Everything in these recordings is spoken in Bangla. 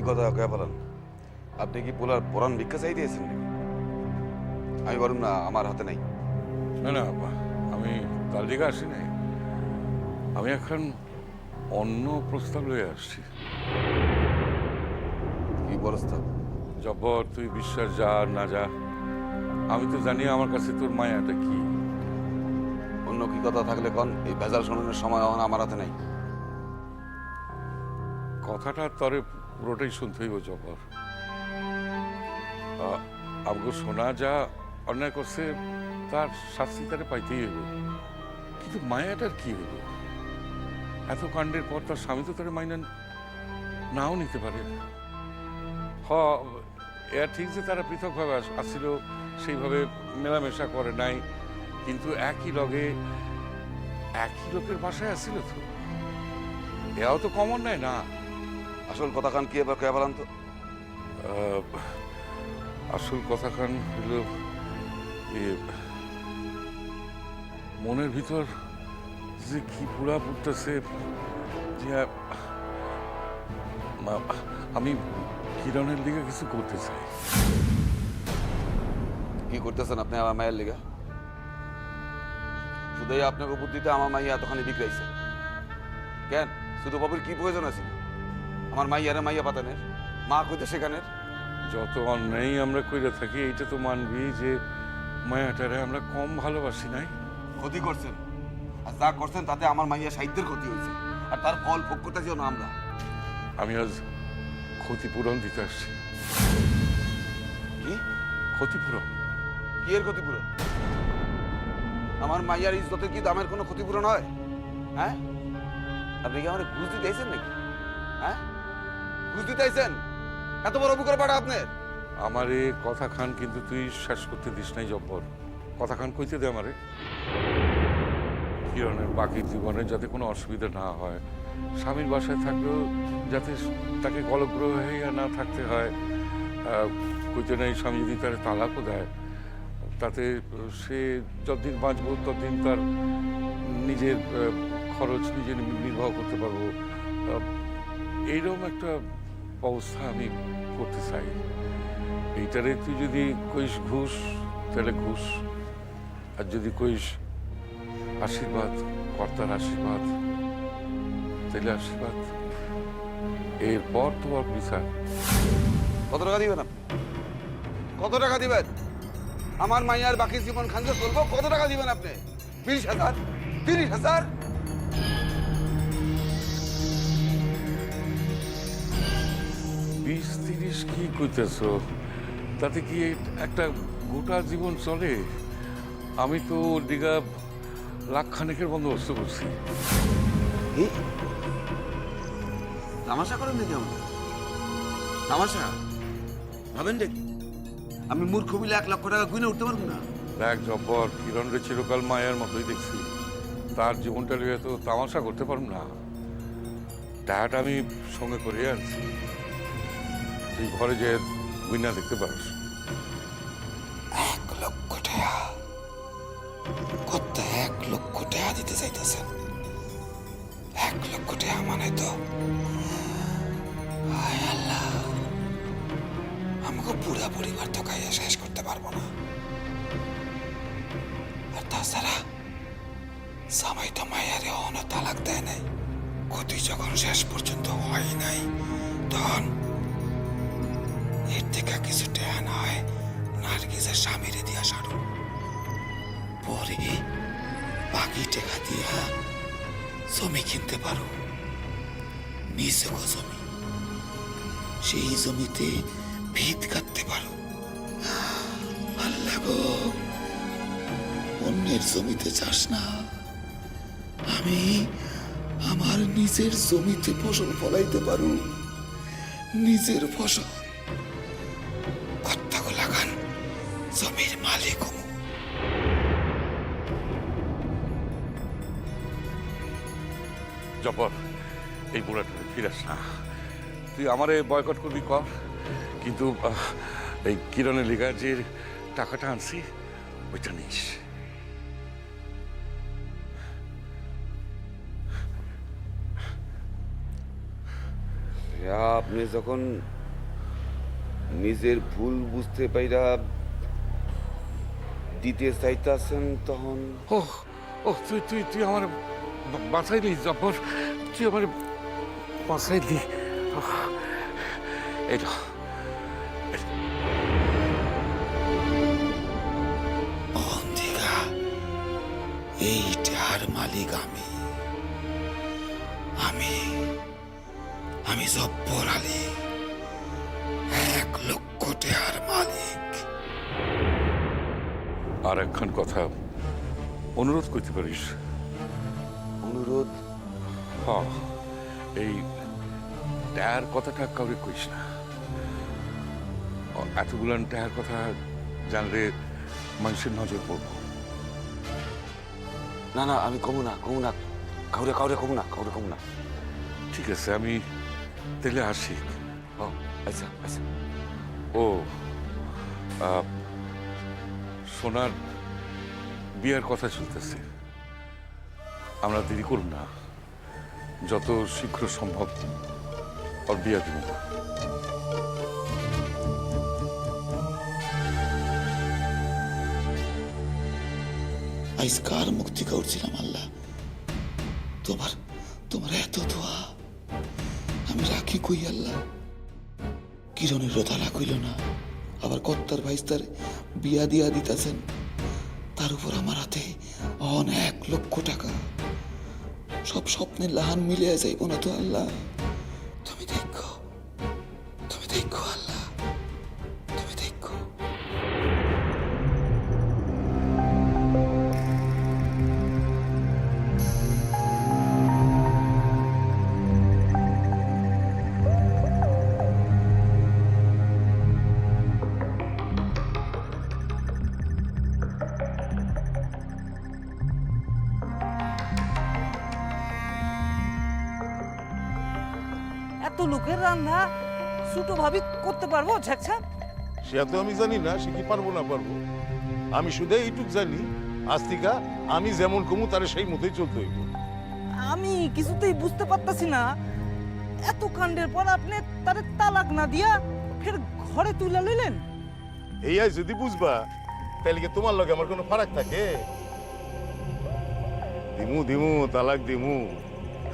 কথা কয়ে বলেন? আপনি কি পোলার পরাণ ভিক্ষা চাই দিয়েছেন নাকি? আমি বলুন না, আমার হাতে নাই। না না, আমি তার দিকে আসি নাই। আমি এখন অন্য প্রস্তাব লয়ে আসছি। কি প্রস্তাব? জব্বর, তুই বিশ্বাস যা আর না যা, আমি তো জানি আমার কাছে তোর মায়াটা কি। অন্য কি কথা থাকলে কন, এই ভেজাল শোনানোর সময় এখন আমার হাতে নাই। কথাটা তরে পুরোটাই শুনতে হইব জব্বর। আমগো শোনা যা অন্যায় করছে তার শাস্তি তারে পাইতেই হইব, কিন্তু মায়াটার কি হইব? এত কাণ্ডের পর তার স্বামী তো তারে মাইনা নাও নিতে পারে। এর ঠিক যে তারা পৃথকভাবে আসছিল, সেইভাবে মেলামেশা করে নাই, কিন্তু একই লোকের বাসায় আসছিল তো। এও তো কমন নাই না। আসল কথা কান কি এবার কয়ে বলেন তো? আসল কথা খান হইল মনের ভিতর যে কি পুরা পড়তেছে, যে আমি কিরণের দিকে কিছু করতে চাই। কি করতেছেন আপনি আমার মায়ের লিগা? শুধুই আপনাকে বুদ্ধিতে আমার মাইয়া এতখানি বিগড়াইছে কেন? শুধু বাবুর কি প্রয়োজন আছে আমার মাইয়ারে মাইয়া পাতানের? মা কইতে সেখানের? যত অন্যায় আমরা কইরা থাকি, এইটা তো মানবি যে মায়াটারে আমরা কম ভালোবাসি নাই। ক্ষতি করছেন, আর যা করছেন তাতে আমার মাইয়া সাহিত্যের ক্ষতি হয়েছে, আর তার ফল ভোগ করতেছি না আমরা। আমি আজ ক্ষতিপূরণ দিতে আসছি। কি ক্ষতিপূরণ? কি এর ক্ষতিপূরণ? আমার মাইয়ার ইজ্জতের কি দামের কোনো ক্ষতিপূরণ হয়? হ্যাঁ, আপনি কি আমার ঘুষ দিতে আইছেন নাকি? হ্যাঁ, ঘুষ দিতে আইছেন? এত বড় অভিজ্ঞতা পাঠা আপনার? আমার এ কথা খান কিন্তু তুই শেষ করতে দিস নাই জব্বর। কথা খান কইতে দে আমারে। কিরণের বাকি জীবনে যাতে কোনো অসুবিধা না হয়, স্বামীর বাসায় থাকলেও যাতে তাকে গলগ্রহ হইয়া না থাকতে হয়। কইতে নাই স্বামী যদি তার তালাকও দেয়, তাতে সে যতদিন বাঁচব ততদিন তার নিজের খরচ নিজে নির্বাহ করতে পারবো। এইরকম একটা অবস্থা আমি করতে চাই। এইটারে তুই যদি কইস ঘুষ, তাহলে ঘুষ, আর যদি কইস আশীর্বাদ, কর্তার আশীর্বাদ, তাহলে আশীর্বাদ। এরপর তোমার বিচার। কত টাকা দিবেন আপনি? কত টাকা দিবেন? আমার মাইয়ার বাকি জীবন খাঞ্জে চলবো, কত টাকা দিবেন আপনি? 20,000? 30,000? 20-30 কি কইতেছ? তাতে কি একটা গোটা জীবন চলে? আমি তো দিঘা লাখখানেকের বন্দোবস্ত করছি। তামাশা করেন নাকি আমরা? তামাশা ভাবেন দেখি আমি মূর্খ বিলে 1 লক্ষ টাকা গুনে উঠতে পারবো না? দেখ জব্বর, কিরণরে চিরকাল মায়ের মতোই দেখছি। তার জীবনটা নিয়ে তো তামাশা করতে পারব না। টাকাটা আমি সঙ্গে করে আনছি, তুই ঘরে যে গুইনা দেখতে পারিস। 1 লক্ষ টাকা? কত 1 লক্ষ টাকা দিতে চাইতেছেন? 1 লক্ষ টাকা মানে তো হায় আল্লাহ, আমাকে পুরা পরিবার তো খাইয়া শেষ করতে পারবো না। আর তাছাড়া জামাই তো মায়ারে অন তালাক দেয় নাই, ক্ষতি যখন শেষ পর্যন্ত হয় নাই, তখন এর থেকে কিছু টাকা না হয় নার্গিসের স্বামীরে দিয়া সারু, পরে বাকি টাকা দিয়া জমি কিনতে পারো, নিজের জমি। সেই জমিতে ভিত কাটতে পারো। আল্লাহ গো, অন্যের জমিতে চাস না, আমি আমার নিজের জমিতে ফসল ফলাইতে পারো, নিজের ফসল। কত্তাগো লাগান জমির মালিক হমু। জব্বর, এই বুড়াটা ফিরাস না। তুই আমারে বয়কট করবি কর, কিন্তু এই কিরণের লিগা যে টাকাটা আনছি ওইটা নিস। আপনি যখন নিজের ভুল বুঝতে পাইরা দিতে চাইতাছেন তখন ও ও তুই তুই তুই আমার বাঁচাইলি জব্বর, তুই আমার বাঁচাইলি। এটা অন্তিকা, এইটার মালিক আমি আমি আমি জব্বর আলী, 1,00,000 টাকার মালিক। আর একখান কথা অনুরোধ করতে পারিস। অনুরোধ? হ্যাঁ, এই টায়ার কথাটা কাউরে কইস না। এতগুলান টায়ার কথা জানলে মানুষের নজর পড়ব। না না, আমি কমু না কাউরে কাউরে কমু না। ঠিক আছে, আমি তাহলে আসি। ও আচ্ছা আচ্ছা। ও সোনার বিয়ার কথা চলতেছে, আমরা দেরি করব না, যত শীঘ্র সম্ভব ওর বিয়া দিব। আইসকার মুক্তি করছিলাম আল্লাহ, তোমার তোমার এত দোয়া আমি রাখি কই আল্লাহ। কিরণের রোতালা কইল না, আবার কত্তার ভাইস্তার বিয়া দিয়া দিতেছেন, তার উপর আমার হাতে 1,00,000 টাকা। সব স্বপ্নের লাহান মিলিয়ে যাইব না তো আল্লাহ। তুমি দেখো আল্লাহ, তুমি দেখো। এত লোকের রান্না ছোট ভাবি করতে পারবো ঝাকঝাক? সে তো আমি জানি না, সে কি পারবো না পারবো। আমি শুধু এইটুক জানি, আস্তিকা আমি যেমন কমু তারে সেই মতোই চলতে হইব। আমি কিছুতেই বুঝতে পারতাছি না, এত কাণ্ডের পর আপনি তারে তালাক না দিয়া ফের ঘরে তুলে লইলেন। এই আই যদি বুঝবা, তাহলে কি তোমার লগে আমার কোনো ফারাক থাকে? দিমু তালাক দিমু,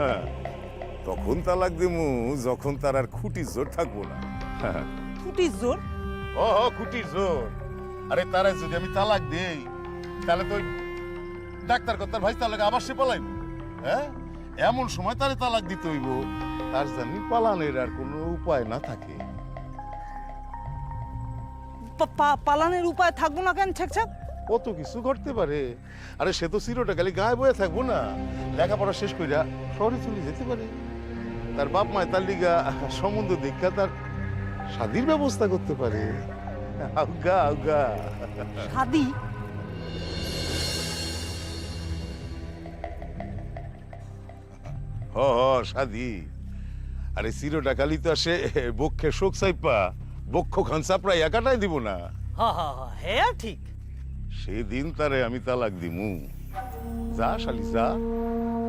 হ্যাঁ তখন তালাক দিমু যখন তার আর খুঁটির জোর থাকবো না। ফুটির জোর? ও খুঁটির জোর। আরে তারা যদি আমি তালাক দেই, তাহলে তো ডাক্তার কর্তার ভাই তার লাগে আবার সে পালাইব। হ্যাঁ, এমন সময় তারে তালাক দিতে হইব তার জানি পালানের আর কোনো উপায় না থাকে। পালানের উপায় থাকবো না কেন ঝাকঝাক? কত কিছু ঘটতে পারে। আরে সে তো চিরটা খালি গায়ে বয়ে থাকবো না, লেখাপড়া শেষ কইরা শহরে চলে যেতে পারে। তার বাপ মায় তার লিগা সম্বন্ধ দীক্ষা তার শাদির ব্যবস্থা করতে পারে। আউগা শাদি? হ শাদি। আরে চিরটা খালি তো আসে বক্ষে শোক চাইপা বক্ষ খান চাপড়াইয়া কাটাই দিব না। হ্যাঁ ঠিক। সেদিন তারে আমি তালাক দিমু। যা শালি যা,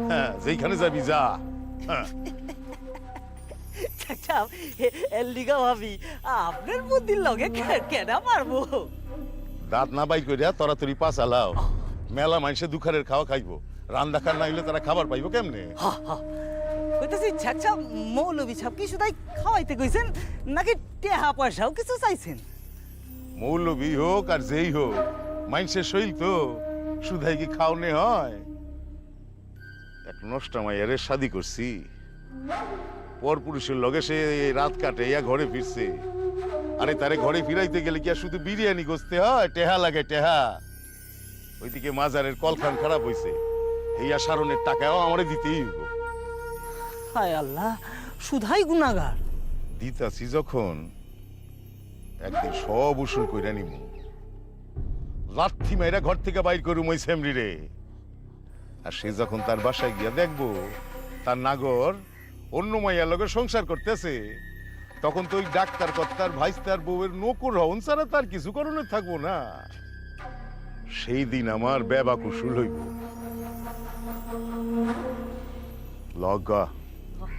হ্যাঁ যেখানে যাবি যা। হ্যাঁ ঝাকঝাক এলিগা ভাবি আপনার বুদ্ধির লগে কেনা পারবো? দাঁত না বাই করিয়া তরাতরি পা চালাও। মেলা মানুষে দুখারের খাওয়া খাইবো, রান্না খার না হইলে তারা খাবার পাইবো কেমনে? কইতেছি ঝাকঝাক মৌলবী সাহেব কি শুধাই খাওয়াইতে কইছেন নাকি টেহা পয়সাও কিছু চাইছেন? মৌলবী হোক আর যেই হোক, মানুষের শৈল তো শুধাই কি খাওনে হয়? এক নষ্ট মাইয়ারে শাদি করছি, পর পুরুষের লগে সে রাত কাটে ইয়া ঘরে ফিরছে। আরে তারে ঘরে ফিরাইতে গেলে কি আর শুধু বিরিয়ানি গোছতে হয়? টেহা লাগে টেহা। ওইদিকে মাজারের কলখান খারাপ হইছে, এইয়া সারণের টাকাও আমারে দিতেই হইব। হায় আল্লাহ, শুধাই গুনাহগার। দিতাছি যখন একদিন সব উসুল কইরা নিমু। লাথি মাইরা ঘর থেকে বাইর করুম ওই সেমরি রে। আর সে যখন তার বাসায় গিয়া দেখবো তার নাগর অন্য মাইয়ার লগে সংসার করতেছে, তখন তো ওই ডাক্তার কর্তার ভাইস্তার বউয়ের নকুর হন ছাড়া তার কিছু করণের থাকবো না। সেই দিন আমার বেবা কুশুল হইব। লগা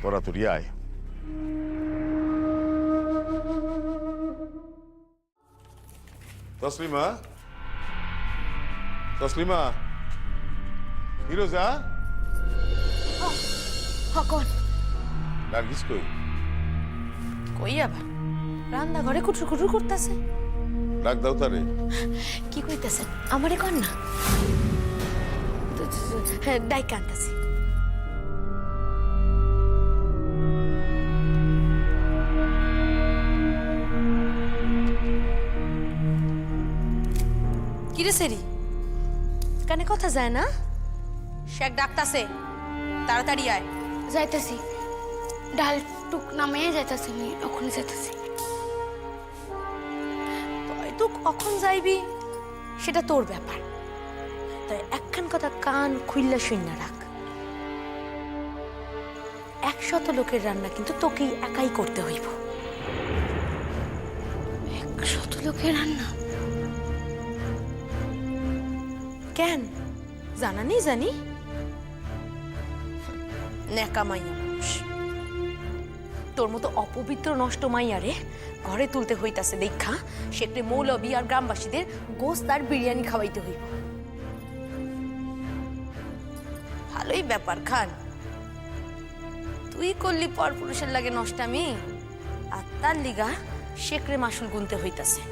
তোরা তোরি আয়। তসলিমা, তসলিমা, ফিরোজা, হকন নার্গিস কই? কই আবার রান্না ঘরে কুটুর কুটুর করতেছে। ডাক দাও তারে। কি কইতেছেন আমারে কর না। হ্যাঁ ডাইকা আনতেছি। কিরে সেরি কানে কথা যায় না? শেখ ডাকতাছে, তাড়াতাড়ি আয়। যাইতেছি, ডাল টুক নামিয়ে যাইতেছি, আমি ওখানে যাইতেছি। তুই কখন যাইবি সেটা তোর ব্যাপার, তাই একখান কথা কান খুইল্লা শূন্য রাখ। 100 লোকের রান্না কিন্তু তোকেই একাই করতে হইব। 100 লোকের রান্না? কেন জানা নেই? জানি নেকা মাইয়া মানুষ, তোর মতো অপবিত্র নষ্ট মাইয়ারে ঘরে তুলতে হইতাছে দেখা সেখানে মৌলবী আর গ্রামবাসীদের গোস্ত আর বিরিয়ানি খাওয়াইতে হইব। ভালোই ব্যাপার খান, তুই করলি পর পুরুষের লাগে নষ্টামি, আর তার লিগা শেখরে মাসুল গুনতে হইতাছে।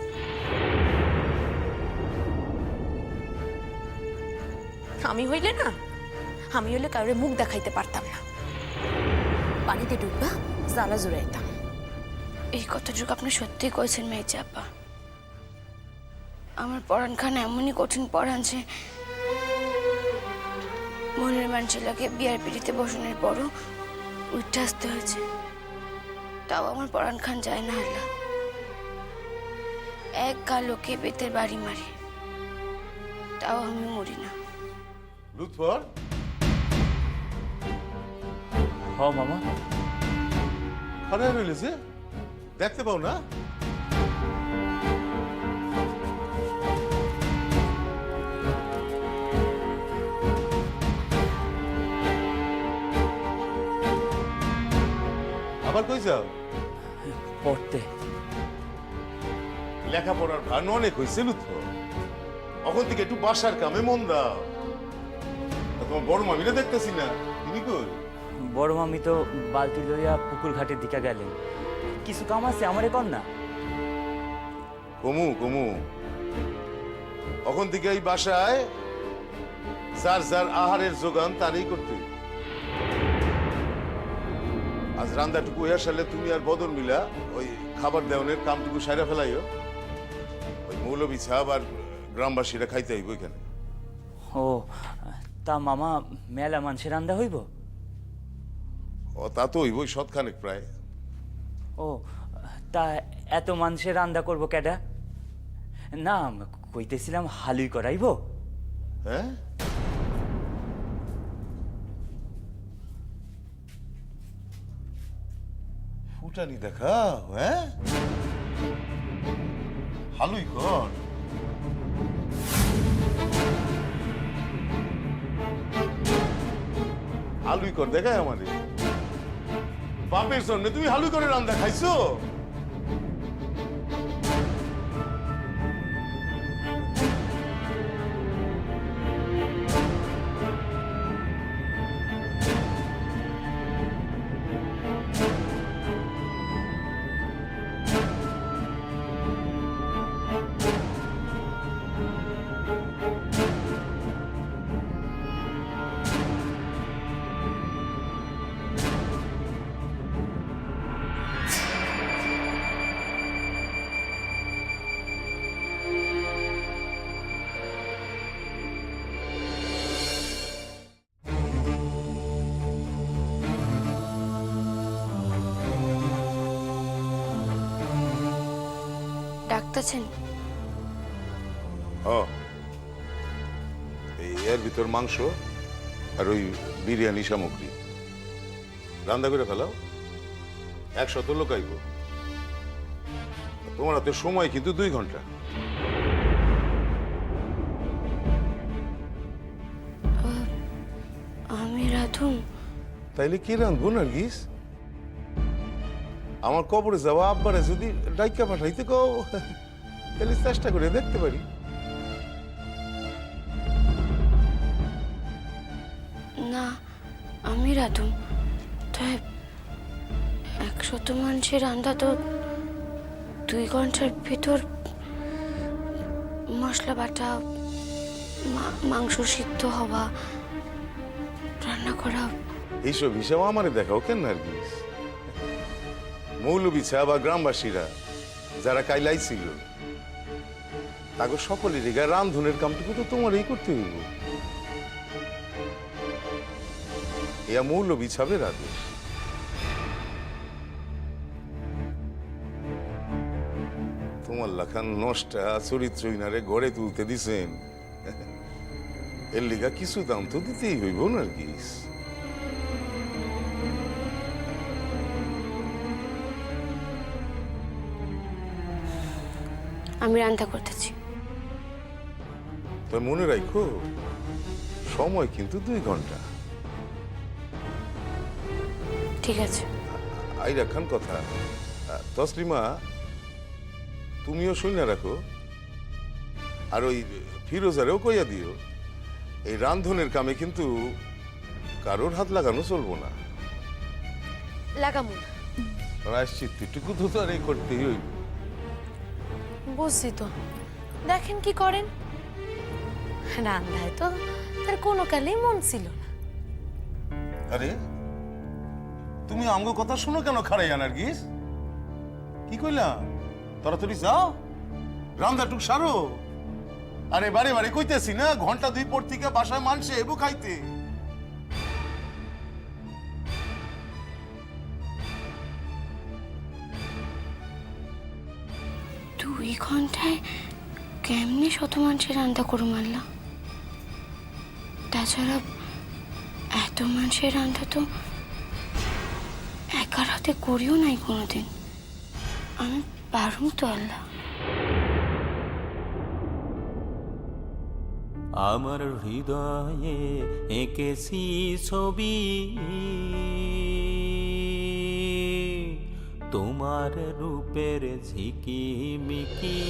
আমি হইলে না, আমি হইলে কাউরে মুখ দেখাইতে পারতাম না, পানিতে ডুববা জ্বালা জুড়াইতাম। এই কথাটুকু আপনি সত্যি কইছেন মেয়েছে আপা। আমার পড়ান খান এমনই কঠিন পড়ান যে মনের মানুষের বিয়ার পিড়িতে বসানোর পরও উঠতে আসতে হয়েছে। তাও আমার পড়ান খান যায় না আল্লাহ। এক গালোকে বেতের বাড়ি মারি, তাও আমি মরি না। লুৎফর, হ মামা। খারাপ রইলেছে, দেখতে পাও না? আবার কই যাও? পড়তে। লেখাপড়ার ভার অনেক হয়েছে লুৎফর, এখন থেকে একটু বাসার কামে মন দাও। তোমার বড় মামিরা দেখতেছি না, তিনি কই? বড় মামি তো বালতি লইয়া পুকুর ঘাটের দিকে গেলেন। কিছু কাম আছে আমারে কর না। কমু কমু, এখন থেকে এই বাসায় যার যার আহারের যোগান তারই করতে। আজ রান্দাটুকু হইয়া সালে তুমি আর বদর মিলা ওই খাবার দেওয়ানের কামটুকু সাইরা ফেলাইও। ওই মৌলবী সাহেব আর গ্রামবাসীরা খাইতে হইব এখানে। ও তা মামা, মেলা মানুষের রান্দা হইব? ও তা তো হইবই, শতখানেক প্রায়। ও তা এত মানুষের রান্দা করবো কেডা? না কইতেছিলাম হালুই করাইব। হ্যাঁ, ফুটানি দেখাও? হ্যাঁ, হালুই কর। হালুই কর দেখায় আমাদের বাপের জন্য তুমি হালুই করে রান্না খাইছো? ডাকতেছেন? এই এর ভিতর মাংস আর ওই বিরিয়ানি সামগ্রী রান্না করে ফেলাও। 100 লোক আইব, তোমার হাতে সময় কিন্তু 2 ঘন্টা। আমি রাধুম? তাইলে কি রাঁধবো নার্গিস? আমার কবরে যাওয়া আব্বারে যদি ডাইকা পাঠাইতে কও তাহলে চেষ্টা করে দেখতে পারি। না, আমি রাঁধুম। তাই 100 মানুষের রান্না তো 2 ঘন্টার ভিতর মশলা বাটা, মাংস সিদ্ধ হওয়া, রান্না করা। এইসব হিসাব আমারে দেখাও কেন নার্গিস? মৌলবী ছায়া বা গ্রামবাসীরা যারা কাইলাই ছিল তাকে সকলের রান্ধনের কামটুকু তো তোমারই করতে হইব। ইয়া মৌলবী ছাবের আদেশ। তোমার লাখান নষ্টা চরিত্রহীনারে গড়ে তুলতে দিছেন, এর লিগা কিছু দাম তো দিতেই হইব নার্গিস। আমি রান্না করতেছি। তবে মনে রাখো, সময় কিন্তু 2 ঘন্টা। ঠিক আছে। আই রাখান কথা, তসলিমা তুমিও শুনে রাখো, আর ওই ফিরোজারেও কইয়া দিও, এই রান্ধনের কামে কিন্তু কারোর হাত লাগানো চলবো না। লাগামু। প্রায়শ্চিত্তটুকু তো আর এই করতেই হইব। বুঝছি তো, দেখেন কি করেন। রান্ধায় তো তার কোনো কালেই মন ছিল না। আরে তুমি আমগো কথা শুনো কেন খারাইয়া নার্গিস? কি কইলাম? তাড়াতাড়ি যাও, রান্ধাটুক সারো। আরে বারে বারে কইতেছি না, ঘন্টা 2 পর থেকে বাসায় মানছে এবো খাইতে। 2 ঘন্টায় কেমনি 100 মানুষের রান্না করুম আল্লাহ? তাছাড়া এত মানুষের রান্না তো একার হাতে করিও নাই কোনোদিন। আমি পারুম তো আল্লাহ? আমার হৃদয়ে এঁকেছি ছবি তোমার রূপের ঝিকিমিকি।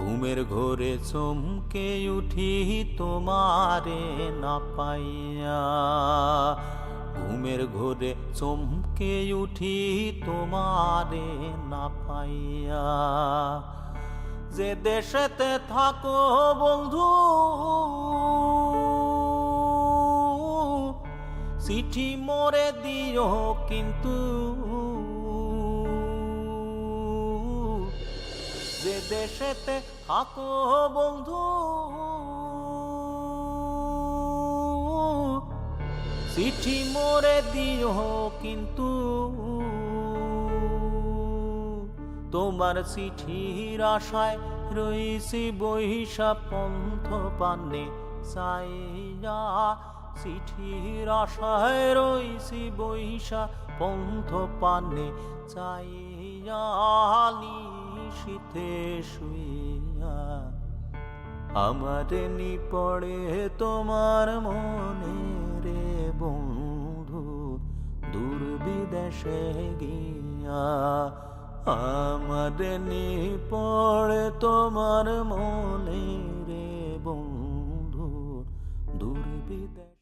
ঘুমের ঘোরে চমকে উঠি তোমারে না পাইয়া। ঘুমের ঘোরে চমকে উঠি তোমারে না পাইয়া। যে দেশেতে থাকো বন্ধু, চিঠি মোরে দিও কিন্তু। যে দেশেতে থাকো বন্ধু, চিঠি মোরে দিও কিন্তু। তোমার চিঠির আশায় রইছি বৈশা পন্থ পানে চাইয়া। চিঠির আশায় রইছি বৈশা পন্থ পানে চাইয়া। নিশীথে শুইয়া আমার নিপড়ে তোমার মনে রে বন্ধু, দূর বিদেশে গিয়া। আমার নিপড়ে তোমার মনে রে বন্ধু, দূর বিদেশে।